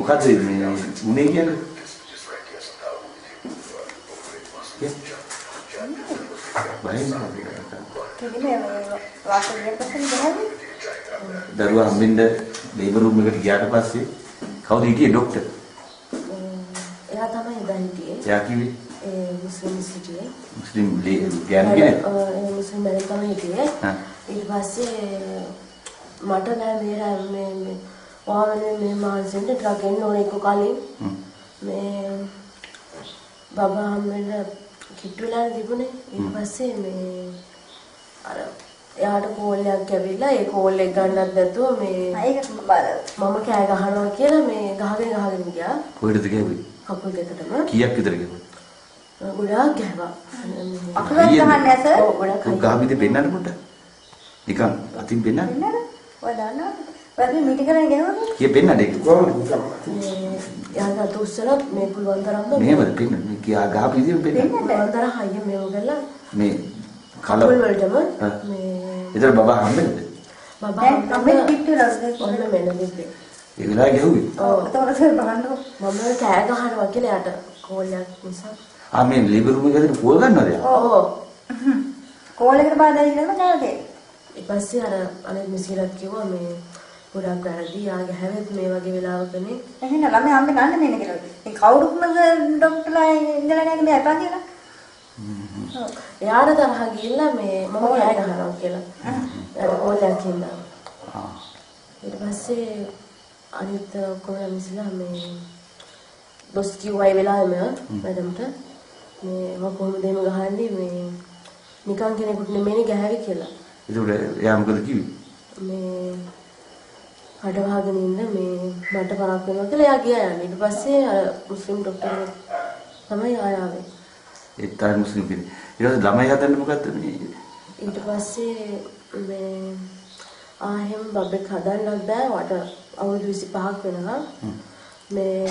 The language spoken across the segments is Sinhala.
මොකද මේ උනේ කියන්නේ? දරුවා හම්බෙන්න ලේබර් රූම් එකට ගියාට පස්සේ කවුද හිටියේ ડોක්ටර්? එයා තමයි එදා හිටියේ. එයා කිව්වේ මුස්ලිම් සිටියේ. මුස්ලිම් ගෑනු කෙනෙක්. මුස්ලිම් මැරෙන් තමයි හිටියේ. ඊට පස්සේ මට නෑ මේ ඔයාලනේ මේ මාන්සෙන්ට ඩ්‍රග් එන්න ඕනේ එක්ක කලින් මේ බබා හම්බෙන්න කිට්ටු වෙලා තිබුණේ. ඊට පස්සේ මේ අර එයාට කෝල් එකක් ඇවිල්ලා ඒ කෝල් එක ගන්නත් නැතුව මේ මම කෑ ගහනවා කියලා මේ ගහගෙන ගියා. කොහෙටද ගියේ? කකුල් දෙකටම. කීයක් විතර ගියා? ගොඩාක් ගැහුවා. අකුලක් ගහන්නේ නැස. ඔව් ගොඩාක් ගාවිද පෙන්නන්න පොඩ්ඩක්. නිකන් අතින් පෙන්නන්න. ඔය දන්නවා. වැඩි මිටි කරගෙන ගියවද? කී පෙන්නන්න ඒක කොහොමද? යාගා තුස්සලා මේ පුළුවන් තරම්ම මෙහෙමද පෙන්න. මේ කියා ගාපු විදිහට පෙන්නන්න. පුළුවන් තරම් හයිය මේව කරලා මේ කකුල් වලටම මේ ඒතර බබා හම්බෙන්නද? බබා හම්බෙන්න කිට්ටු රස්නේ ඔන්න මෙන්න දෙන්නේ. ඒ වෙලාවේ ගැහුවේ. ඔව්. ඒතකොට බලන්නකො මම කෑ ගහනවා කියලා යාට කෝල් එකක් නිසා. මේ ලේබර් රූම් එකේ කෝල් ගන්නවද යා? ඔව්. කෝල් එකට බාධා ඉන්නම නෑද? ඊපස්සේ අනිත් මිසිරත් කිව්වා මේ ගොඩක් වැරදි ආගේ හැවෙත් මේ වගේ වෙලාවකනේ. එහෙනම් ළමයි හම්බෙන්න ගන්න දෙන්න කියලා. ඉතින් කවුරුත්ම ડોක්ටර්ලා ඉඳලා නැහැ මේ අපා කියලා. එයාට තරහ ගිහිල්ලා මේ මම කෑ ගහනවා කියලා. ඊට කෝල් එකක් හින්දා. ඊට පස්සේ අනිත් ඔක්කොම මිසිලා මේ දොස් කිව්වා ඒ වෙලාවෙම මැඩම්ට මේ මම කොහොමද එහෙම ගහන්නේ මේ නිකන් කෙනෙකුට නෙමෙයි ගහවි කියලා. ඒකට එයා මොකද කිව්වේ? මේ හඩ වහගෙන ඉන්න මේ මට පරක් වෙනවා කියලා එයා ගියා යන්නේ. ඊට පස්සේ අර මුස්ලිම් ડોක්ටර් තමයි ආවේ. ඒ තායි මුස්ලිම් කෙනෙක්. ඊට පස්සේ ළමයි හදන්න මොකද්ද මේ? ඊට පස්සේ මේ එහෙම බබෙක් හදන්නත් බෑ. වට අවුරුදු 25ක් වෙනවා. මේ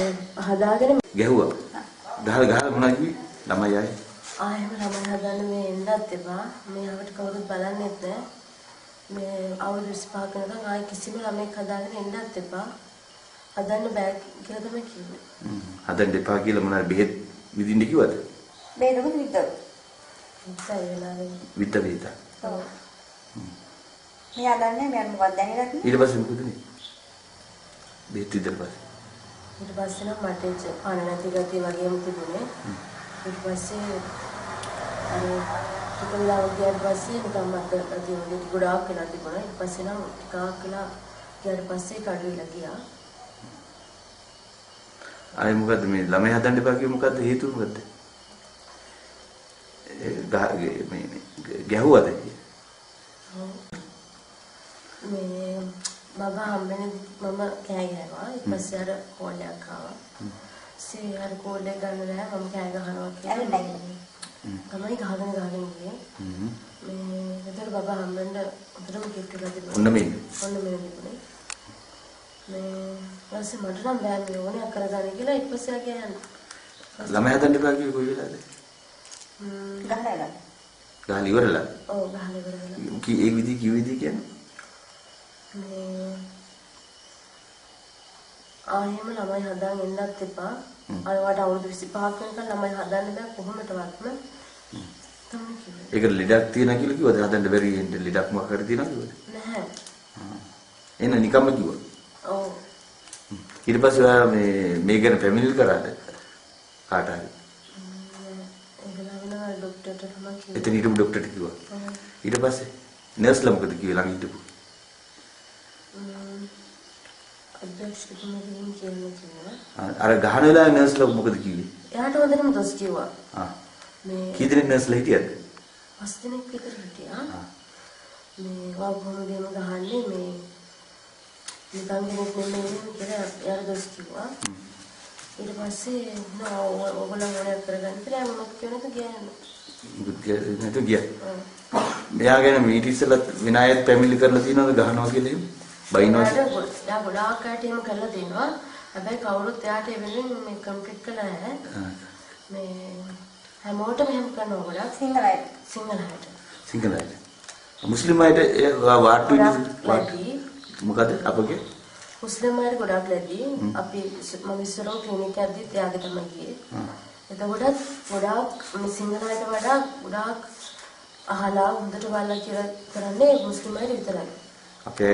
හදාගෙන ගැහුවා. ගහලා මොනවා කිව්වේ? ළමයි ආයේ. එහෙම ළමයි හදන්න මේ එන්නත් එපා. මේ අපිට කවුරුත් බලන්නෙත් නෑ. මේ අවුරුදු 25ක වෙනකන් ආයේ කිසිම ළමෙක් හදාගෙන එන්නත් එපා. හදන්න බෑ කියලා තමයි කිව්වේ. හදන්න එපා කියලා මොනවාද බෙහෙත් විදින්න කිව්වද? බේරෙම විතර. විත වේද. ඔව්. මෙයා දන්නේ මම මොකක්ද දැනගන්නේ? ඊට පස්සේ මොකද උනේ? බෙහෙත් විතර පස්සේ. ඊට පස්සේ නම් මට පණ නැති ගතිය වගේම තිබුණේ. ඊට පස්සේ අර ටික වෙලාවක් ගියාට පස්සේ නිකන් මට ගතිය වගේ ගොඩාක් වෙලා තිබුණා. ඊට පස්සේ නම් ටිකක් වෙලා ගියාට පස්සේ කඩුවෙලා ගියා. ආයේ මොකද්ද මේ ළමයි හදන්න එපා කිව්ව මොකද්ද හේතුව මොකද්ද? මේ ගැහුවද? මේ බබා හම්බෙන්නේ මම කෑ ගැහුවා. ඊට පස්සේ අර කෝල් එකක් ආවා. අර කෝල් එක ගන්න නැහැ මම කෑ ගහනවා කියලා. තමයි ගහගෙන ගියේ. මේ විතර බබා හම්බෙන්න උතරම කිට්ටුලා තිබුණා. ඔන්න මේ තිබුණේ. මේ ඊපස්සේ මට නම් බෑ මේ ඕනේ කරගන්න කියලා ඊට පස්සේ ආ කියන්නේ. ළමයි හදන්න එපා කිව්ව කොයි වෙලාවද? ගහලා ඉවරලා. ඔව් ගහලා ඉවරලා. ඒ විදිහ කිව්ව විදිහ කියන්නේ? මේ එහෙම ළමයි හදාගෙන එන්නත් එපා. අරවට අවුරුදු 25ක් වෙනකන් ළමයි හදන්න බෑ කොහොමදවත්ම. තමයි කිව්වේ. ඒක ලෙඩක් තියෙනවා කියලා කිව්වද? හදන්න බැරි ලෙඩක් මොකක් හරි තියෙනවා කිව්වද? නැහැ. එන්න නිකම්ම කිව්වා. ඔව්. ඊට පස්සේ ඔයා මේ ගැන පැමිණිලි කරාද? කාට හරි? ඒගොල්ලෝ ડોක්ටර්ට තමයි කිව්වේ. එතන හිටපු ડોක්ටර්ට කිව්වා. ඊට පස්සේ නර්ස්ලා මොකද කිව්වේ ළඟ හිටපු? අධ්‍යක්ෂකතුමගෙන් කියනවා. අර ගහන වෙලාවේ නර්ස්ලා මොකද කිව්වේ? එයාට හොඳටම දොස් කිව්වා. මේ කී දෙනෙක් නර්ස්ලා හිටියද? 5 දෙනෙක් විතර හිටියා. මේ වගොම දෙම ගහන්නේ මේ නිකන් කෙනෙක් නෙමෙයි කියලා එයාට දොස් කිව්වා. ඊට පස්සේ ඕගොල්ලෝ මොනවද කරගන්න කියලා මම කියනක ගියා. මෙයා ගැන මීට ඉස්සෙල්ලා විනායත් පැමිණිලි කරලා තියෙනවද ගහනවා කියලා එහෙම? බයිනවද? එයා ගොඩාක් අයට එහෙම කරලා තියෙනවා. හැබැයි කවුරුත් එයාට ඒ වෙනුවෙන් මේ කම්ප්ලීට් කළා නැහැ. මේ හැමෝටම එහෙම කරනවා ගොඩාක් සිංහලයට. මුස්ලිම් අයට වාට්ටු මොකද අපගේ? මුස්ලිම් අයට ගොඩක් ලැබි. අපි මම ඉස්සරෝ ක්ලිනික් එකදී එයාගේ තමයි ගියේ. එතකොටත් ගොඩාක් මේ සිංහල අයට වඩා ගොඩාක් අහලා හොඳට බලලා කියලා කරන්නේ මුස්ලිම් අය විතරයි. අපේ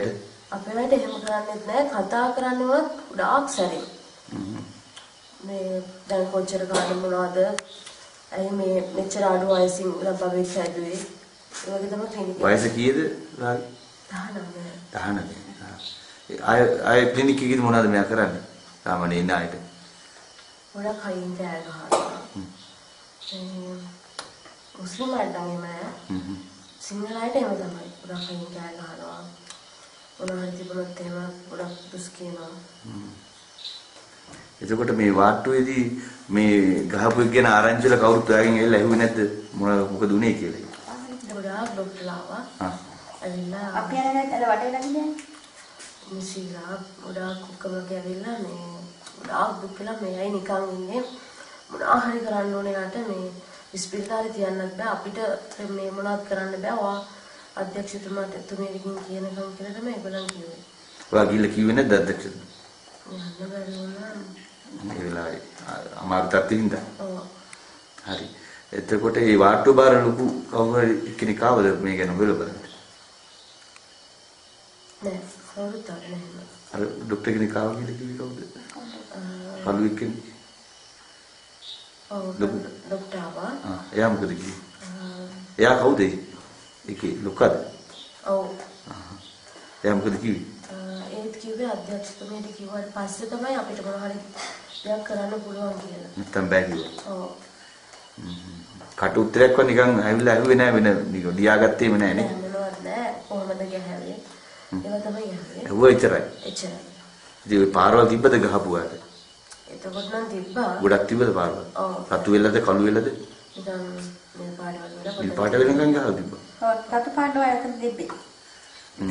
අයට එහෙම කරන්නේත් නැහැ. කතා කරන්නවත් ගොඩාක් සැරේ. මේ දැන් කොච්චර කාලෙ මොනවද? අය මේ මෙච්චර අඩු වයසින් ලබාවෙච්ච හැදුවේ. ඒ වගේ තමයි ක්ලිනික් එක. වයස කීයද? 19. ආය ක්ලිනික් එකේදී මොනවද මෙයා කරන්නේ? සාමාන්‍යයෙන් ඉන්න අයට. ගොඩක් හයින් කෑ ගහනවා. මුස්ලිම් අයට නම් එහෙම සිංහල අයට එහෙම තමයි. ගොඩක් හයින් කෑ ගහනවා. මොනවා හරි තිබුණොත් එහෙම ගොඩක් දුස් කියනවා. එතකොට මේ වාට්ටුවේදී මේ ගහපු එක ගැන ආරංචිලා කවුරුත් ඔයාගෙන් ඇවිල්ලා ඇහුවේ නැද්ද මොකද උනේ කියලා? ගොඩාක් ડોක්ටර්ලා ආවා. ඇවිල්ලා අපි යනකට අර වටේ ළඟදී මිසිලා ගොඩාක් ඔක්කොමගේ ඇවිල්ලා මේ ගොඩාක් දුක් වෙලා මේයි නිකන් ඉන්නේ මොනවා හරි කරන්න ඕනේ යාට මේ ඉස්පිරිතාලේ තියන්නත් බෑ අපිට මේ මොනවත් කරන්න බෑ. ඔයා අධ්‍යක්ෂතුමාට තුමේකින් කියනකම් කියලා තමයි ඒගොල්ලන් කිව්වේ. ඔයා ගිහලා කිව්වේ නැද්ද අධ්‍යක්ෂතුමා? යන්න බැරි වුණා. ඒ වෙලාවේ අමාරු තත්ත්වෙින්ද. ඔව්. හරි. එතකොට මේ වාට්ටුව බාර ලොකු කවුරු කෙනෙක් ආවද මේ ගැන හොයලා බලන්න? නෑ කවුරුත් ආවේ නැහැ. අර ડોක්ටර් කෙනෙක් ආවා කියලා කිව්වේ කවුද? කලු එක්කෙනෙක්. ඔව් ડોක්ටර් ආවා. එයා මොකද කිව්වේ? එයා කවුද? ඒකේ ලොකද? ඔව්. එයා මොකද කිව්වේ? ඒත් කිව්වේ අධ්‍යක්ෂතුමියට කිව්වට පස්සේ තමයි අපිට මොන හරි දෙයක් කරන්න පුළුවන් කියලා. නැත්තම් බෑ කිව්වා. ඔව්. කට උත්තරයක්ව නිකන් ඇවිල්ලා ඇහුවේ නෑ වෙන නිකන් ලියාගත්තේම නෑ නේ. මොනවද නෑ කොහොමද ගහන්නේ? ඒවා තමයි ගහන්නේ. ඇහුවා එච්චරයි. එච්චරයි. ඉතින් ඔය පාරවල් තිබ්බද ගහපුවාට? එතකොට නම් තිබ්බා. ගොඩක් තිබ්බද පාරවල්? ඔව්. රතු වෙලද කළු වෙලද? නිකන් මේ පාඩවල වල මේ පාට වෙනකන් ගහලා තිබ්බා. ඔව් රතු පාට වයසක දෙබ්බේ.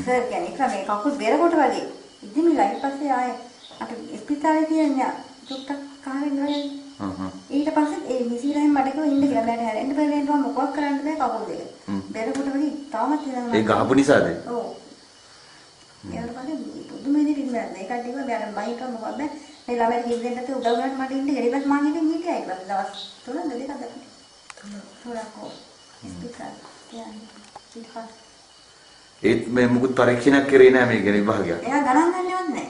සර් කියන්නේ මේ කකුල් බෙර කොට වගේ. ඉතින් මේ ඊට පස්සේ ආයේ අපි ඉස්පිතාලේ කියන්නේ ඩොක්ටර් කාරෙන් නෝනේ. ඊට පස්සේ ඒ මිසිරෙන් මට කිව්වා ඉන්න කියලා. මට හැරෙන්න බැරි වෙනවා මොකක් කරන්න බෑ කකුල් දෙක. බෙර කොට වගේ තාමත් වෙනවා. ඒ ගහපු නිසාද? ඔව්. ඊට පස්සේ පුදුම විදිහට ඉන්නවා. මේකට කිව්වා මම බයික මොකක්ද මේ ළමයි කිව්වෙන්නත් උදව් කරන්න මට ඉන්න ඊට පස්සේ මං ඉතින් හිටියා ඒක දවස් 3 දෙකක් ගත්තා. තුනක් ඉස්පිතාලේ යන්නේ. ඒත් මේ මුකුත් පරීක්ෂණයක් කරේ නෑ මේ ගැන විභාගයක්. එයා ගණන් ගන්නවත් නෑ.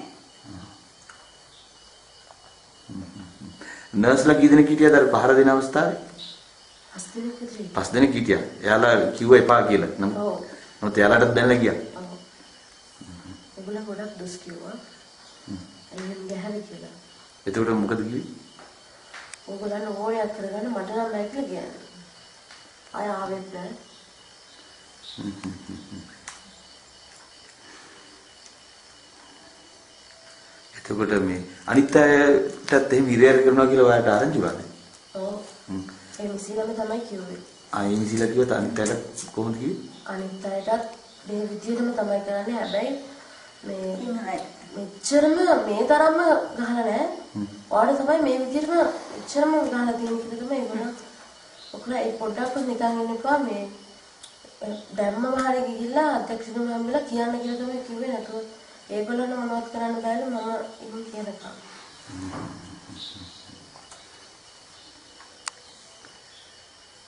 නර්ස්ලා කී දෙනෙක් හිටියද අර පහර දෙන අවස්ථාවේ? 5 දෙනෙක් විතර. 5 දෙනෙක් හිටියා. එයාලා කිව්වා එපා කියලා. ඔව්. නමුත් එයාලටත් දැනලා ගියා. ඔව්. ඒගොල්ලෝ ගොඩක් දුස් කිව්වා. අයියෙන් ගහලා කියලා. එතකොට මොකද කිව්වේ? ඕගොල්ලන් ඕනයක් කරගන්න මට නම් නැහැ කියලා කියන්නේ. ආය ආවෙත් නැහැ. එතකොට මේ අනිත් අයටත් එහෙම ඉරේර කරනවා කියලා ඔයාලට ආරංචි වුණාද? ඔව්. ඒ මිසිලම තමයි කිව්වේ. ආයේ මිසිලා කිව්වත් අනිත් අයට කොහොමද කිව්වේ? අනිත් අයටත් මේ විදිහටම තමයි කරන්නේ. හැබැයි මේ ඉන්නයි. මෙච්චරම මේ තරම්ම ගහලා නැහැ. ඔයාලට තමයි මේ විදිහටම එච්චරම ගහලා තියෙන කියලා තමයි ඒගොල්ලෝ ඔකලා ඒ පොඩ්ඩක්වත් නිකන් ඉන්න එපා මේ දැම්මම හරිය ගිහිල්ලා අධ්‍යක්ෂතුමා හම්බෙලා කියන්න කියලා තමයි කිව්වේ. නැතුව ඒගොල්ලන්ව මොනවද කරන්න බෑනේ මම ඉන්නේ කියනකම්.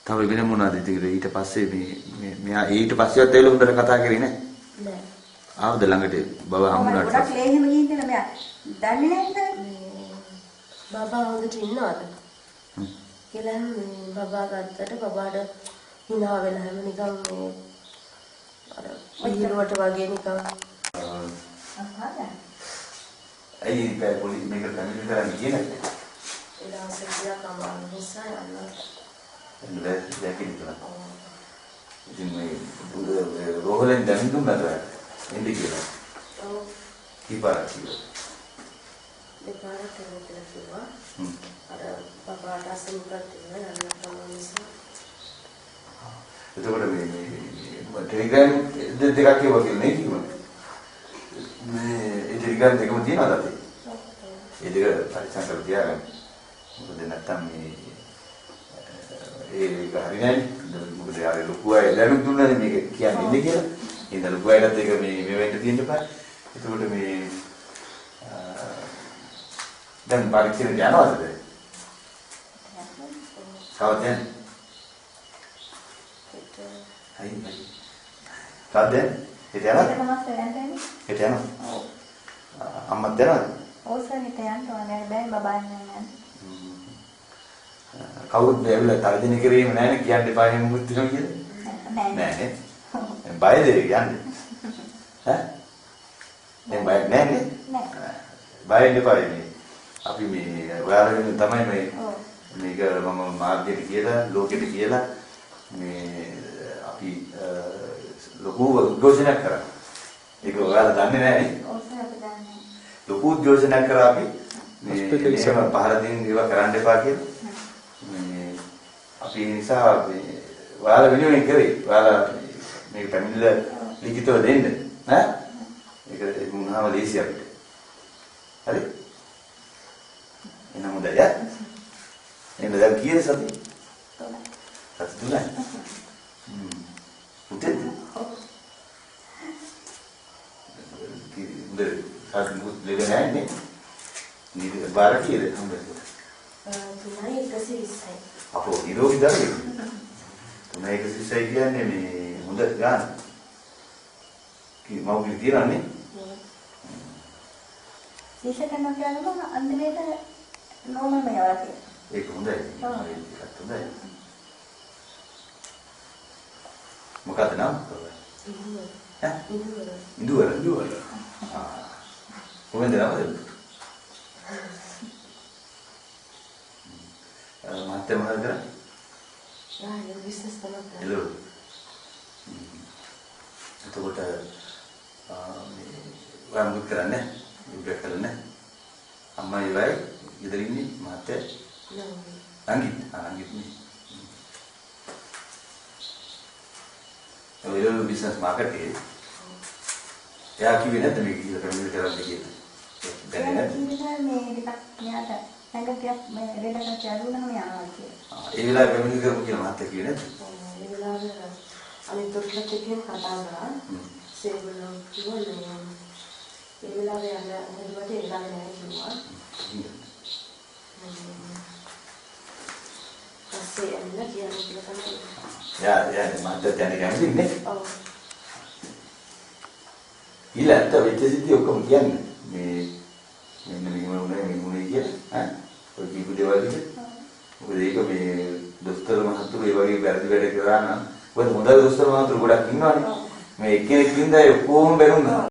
තව වෙන මොනවද ඊට පස්සේ මේ මෙයා ඊට පස්සෙවත් ඇවිල්ලා හොඳට කතා කරේ නෑ. නෑ. ආවද ළඟට බබ හම්බුනාට ගොඩක් ලේහෙම ගිහින් මෙයා දන්නේ නැද්ද? බබා හොඳට ඉන්නවද? කියලා බබා ගත්තට බබාට hina වෙලා හැම නිකන් මේ අර පිළිරුවට වගේ නිකන් ඇයි ඒක පොලිස් මේක කමිටු කරන්නේ කියන්නේ? ඒ දවසේ ගියා කමාන නිසා යන්න. එන්නේ දැකින් කියලා. ඉතින් මේ රෝහලෙන් දැන් දුන්නාද? එන්නේ කියලා. ඔව්. කීපාරක් කියලා. දෙපාරක් කියලා කිව්වා. අර බබාට අසනීපත් වෙනවා යන්න කමාන නිසා. එතකොට මේ ටෙලිග්‍රෑම් දෙකක් කියවලා නේ කිව්වා. මේ ඒ ටෙලිග්‍රෑම් දෙකම තියනවාද අපේ? ඒ දෙක පරිස්සම් කරලා තියාගන්න. මොකද නැත්තම් මේ ඒක හරියන්නේ. මොකද යාර ලොකු අය දැනුම් දුන්නානේ මේක කියන්නේ ඉන්නේ කියලා. ඉතින් ලොකු අයටත් ඒක මේ වෙන්න තියෙන්න බෑ. එතකොට මේ දැන් පරීක්ෂණයට යනවද? කවද යන්නේ? හයි හයි. කවද යන්නේ? හිත යනවද? හිත යනවද? ඔව්. අම්මත් යනවද? ඔව් සර් හිත යන්න ඕනේ බෑ බබා යන්නේ. කවුරුත් ඇවිල්ලා තර්ජනය කිරීම නැහැ නේ කියන්න එපා එහෙම මුත් වෙනවා කියලා. නෑ නෑ නේ. බයද යන්නේ? ඈ? දැන් බය නෑ නේ? නෑ. බය වෙන්න එපා මේ. අපි මේ ඔයාලා වෙන තමයි මේ මේක මම මාර්ගයට කියලා ලෝකෙට කියලා මේ අපි ලොකු උද්ඝෝෂණයක් කරා. ඒක ඔයාලා දන්නේ නැහැ නේ? ඔව් සර් අපි දන්නේ. ලොකු උද්ඝෝෂණයක් කරා අපි මේ පහර දෙන්න ඒවා කරන්න එපා කියලා. මේ අපි ඒ නිසා මේ ඔයාලා වෙනුවෙන් කරේ. ඔයාලා මේක පැමිණිල්ල ලිඛිතව දෙන්න. ඈ? ඒක මුණාම ලේසි අපිට. හරි? එනමුද යා? එන්න දැන් කීයද සති? තුනයි. උදේද? උදේ සාත් මුත් ලෙඩ නැහැ නේ? නිදි බාර කීයද හම්බෙන්නේ? 3:20යි. අපෝ නිරෝගී දරුවෙක්. 3:20යි කියන්නේ මේ හොඳ ගාන. කී මව්ගිරි තියනන්නේ? සීසකන කියනම අන්තිමේට නෝමල් මේවා තියෙනවා. ඒක හොඳයි. ඒකත් හොඳයි. මොකක්ද නම? ඉන්දුවර. ඉන්දුවර. කොහෙන්ද නමද? මහත්ය මොනවද කරන්නේ? ඒ බිස්නස් තමයි. හෙලෝ. එතකොට මේ වම්බුත් කරන්නේ ඉබ්බ කරන්නේ අම්මා ඉවයි ඉදර ඉන්නේ මහත්ය අංගිත් නේ හෙලෝ බිස්නස් මාකට් එකේ යා කිව්වේ නැද්ද මේක කියලා කමියුනිටි කරන්න කියලා දැනෙන්නේ නැද්ද මේ ටිකක් මෙයාට සංගතියක් මේ රෙඩකට ඇරුණාම යනවා කියලා. ඒ වෙලාවේ කමියුනිටි කරමු කියලා මහත්ය කිව්වේ නැද්ද? ඒ වෙලාවේ අනිත් තොට්ලත් එක්කම කතා කරා. සේවලෝ කිව්වනේ ඒ වෙලාවේ අර හෙළුවට ඒ වෙලාවේ නැහැ කිව්වා. පස්සේ එන්න කියන්නේ කියලා තමයි. යා මහත්ය දැනගන්න කැමතිනේ. ඔව්. ඊළඟට වෙච්ච සිද්ධි ඔක්කොම කියන්නේ මේ මෙන්න මෙහෙම වුණේ කියලා ඈ ඔය කීප දේවල් ටික මොකද ඒක මේ දොස්තර මහතුරු ඒ වගේ වැරදි වැඩ කරා නම් මොකද හොඳ දොස්තර මහතුරු ගොඩක් ඉන්නවනේ මේ එක්කෙනෙක් ඉඳලා ඔක්කොම බැනුණා